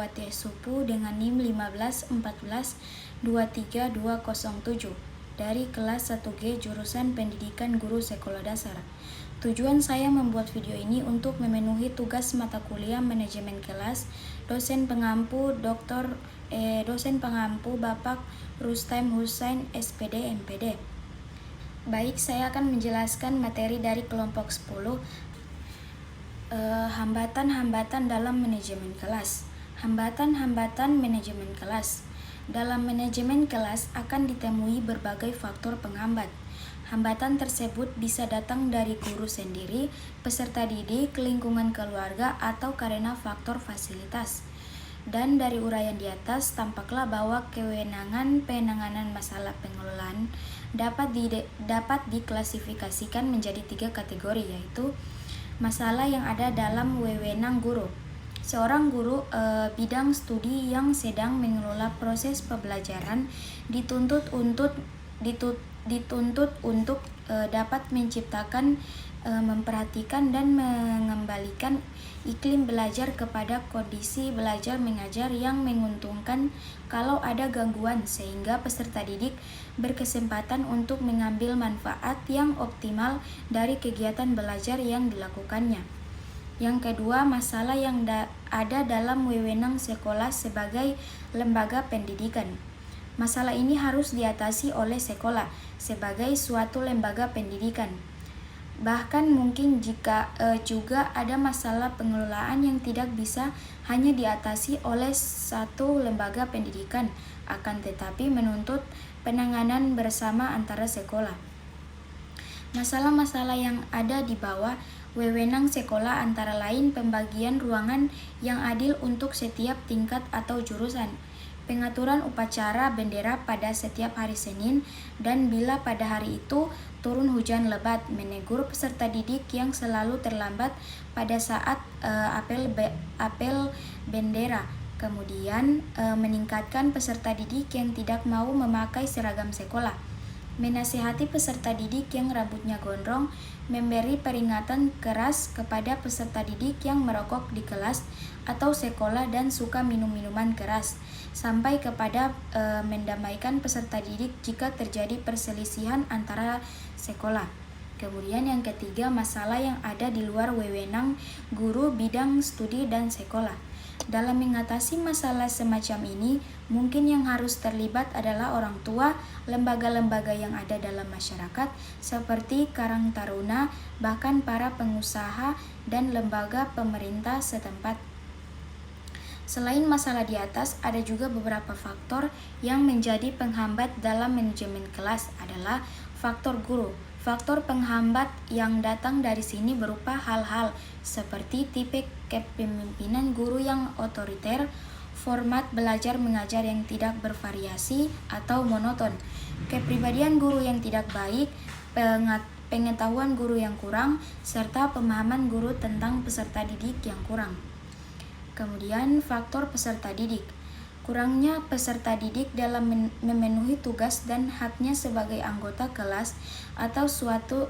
HTS Supu dengan NIM 151423207 dari kelas 1G jurusan Pendidikan Guru Sekolah Dasar. Tujuan saya membuat video ini untuk memenuhi tugas mata kuliah manajemen kelas dosen pengampu Bapak Rustem Hussein SPD MPD. Baik, saya akan menjelaskan materi dari kelompok 10, hambatan-hambatan dalam manajemen kelas. Hambatan-hambatan manajemen kelas. Dalam manajemen kelas akan ditemui berbagai faktor penghambat. Hambatan tersebut bisa datang dari guru sendiri, peserta didik, lingkungan keluarga, atau karena faktor fasilitas. Dan dari uraian di atas, tampaklah bahwa kewenangan penanganan masalah pengelolaan dapat diklasifikasikan menjadi 3 kategori, yaitu masalah yang ada dalam wewenang guru. Seorang guru bidang studi yang sedang mengelola proses pembelajaran dituntut untuk dapat menciptakan, memperhatikan dan mengembalikan iklim belajar kepada kondisi belajar mengajar yang menguntungkan kalau ada gangguan, sehingga peserta didik berkesempatan untuk mengambil manfaat yang optimal dari kegiatan belajar yang dilakukannya. Yang kedua, masalah yang ada dalam wewenang sekolah sebagai lembaga pendidikan. Masalah ini harus diatasi oleh sekolah sebagai suatu lembaga pendidikan. Bahkan mungkin jika juga ada masalah pengelolaan yang tidak bisa hanya diatasi oleh satu lembaga pendidikan, akan tetapi menuntut penanganan bersama antara sekolah. Masalah-masalah yang ada di bawah wewenang sekolah antara lain pembagian ruangan yang adil untuk setiap tingkat atau jurusan, pengaturan upacara bendera pada setiap hari Senin, dan bila pada hari itu turun hujan lebat, menegur peserta didik yang selalu terlambat pada saat apel bendera. Kemudian meningkatkan peserta didik yang tidak mau memakai seragam sekolah, menasihati peserta didik yang rambutnya gondrong, memberi peringatan keras kepada peserta didik yang merokok di kelas atau sekolah dan suka minum minuman keras, sampai kepada mendamaikan peserta didik jika terjadi perselisihan antara sekolah. Kemudian yang ketiga, masalah yang ada di luar wewenang guru bidang studi dan sekolah. Dalam mengatasi masalah semacam ini, mungkin yang harus terlibat adalah orang tua, lembaga-lembaga yang ada dalam masyarakat seperti Karang Taruna, bahkan para pengusaha dan lembaga pemerintah setempat. Selain masalah di atas, ada juga beberapa faktor yang menjadi penghambat dalam manajemen kelas adalah faktor guru. Faktor penghambat yang datang dari sini berupa hal-hal seperti tipe kepemimpinan guru yang otoriter, format belajar mengajar yang tidak bervariasi atau monoton, kepribadian guru yang tidak baik, pengetahuan guru yang kurang, serta pemahaman guru tentang peserta didik yang kurang. Kemudian faktor peserta didik. Kurangnya peserta didik dalam memenuhi tugas dan haknya sebagai anggota kelas atau suatu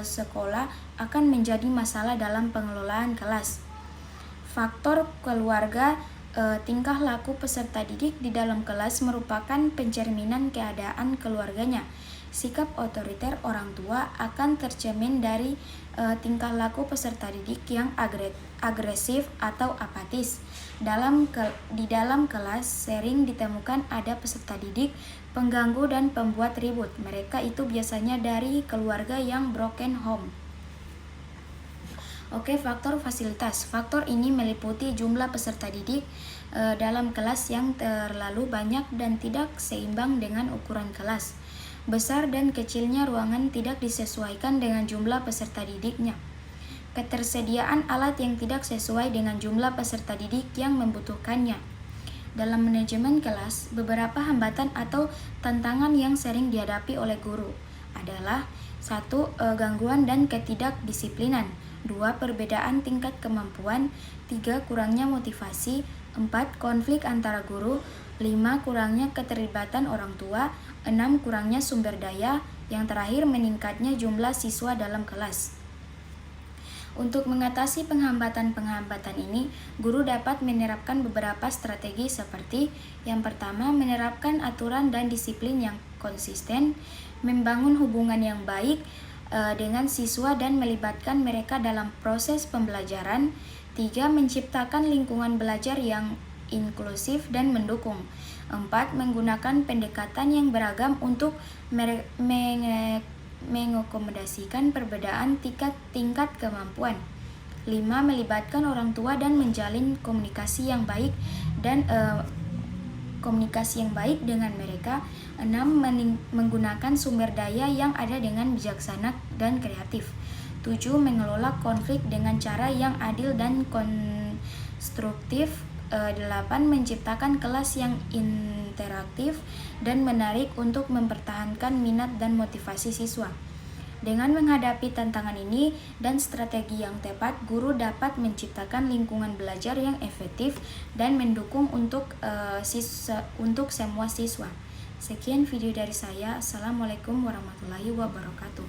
sekolah akan menjadi masalah dalam pengelolaan kelas. Faktor keluarga, tingkah laku peserta didik di dalam kelas merupakan pencerminan keadaan keluarganya. Sikap otoriter orang tua akan tercermin dari tingkah laku peserta didik yang agresif atau apatis. Di dalam kelas sering ditemukan ada peserta didik pengganggu dan pembuat ribut. Mereka itu biasanya dari keluarga yang broken home. Oke, faktor fasilitas. Faktor ini meliputi jumlah peserta didik dalam kelas yang terlalu banyak dan tidak seimbang dengan ukuran kelas. Besar dan kecilnya ruangan tidak disesuaikan dengan jumlah peserta didiknya. Ketersediaan alat yang tidak sesuai dengan jumlah peserta didik yang membutuhkannya. Dalam manajemen kelas, beberapa hambatan atau tantangan yang sering dihadapi oleh guru adalah 1. Gangguan dan ketidakdisiplinan, 2. Perbedaan tingkat kemampuan, 3. Kurangnya motivasi, 4. Konflik antara guru, 5. Kurangnya keterlibatan orang tua, 6. Kurangnya sumber daya, yang terakhir meningkatnya jumlah siswa dalam kelas. Untuk mengatasi penghambatan-penghambatan ini, guru dapat menerapkan beberapa strategi seperti yang pertama, menerapkan aturan dan disiplin yang konsisten, membangun hubungan yang baik dengan siswa dan melibatkan mereka dalam proses pembelajaran. 3. Menciptakan lingkungan belajar yang inklusif dan mendukung. 4. Menggunakan pendekatan yang beragam untuk mengakomodasikan perbedaan tingkat kemampuan. 5. Melibatkan orang tua dan menjalin komunikasi yang baik dengan mereka. 6. Menggunakan sumber daya yang ada dengan bijaksana dan kreatif. 7. Mengelola konflik dengan cara yang adil dan konstruktif. 8. Menciptakan kelas yang interaktif dan menarik untuk mempertahankan minat dan motivasi siswa. Dengan menghadapi tantangan ini dan strategi yang tepat, guru dapat menciptakan lingkungan belajar yang efektif dan mendukung untuk semua siswa. Sekian video dari saya. Assalamualaikum warahmatullahi wabarakatuh.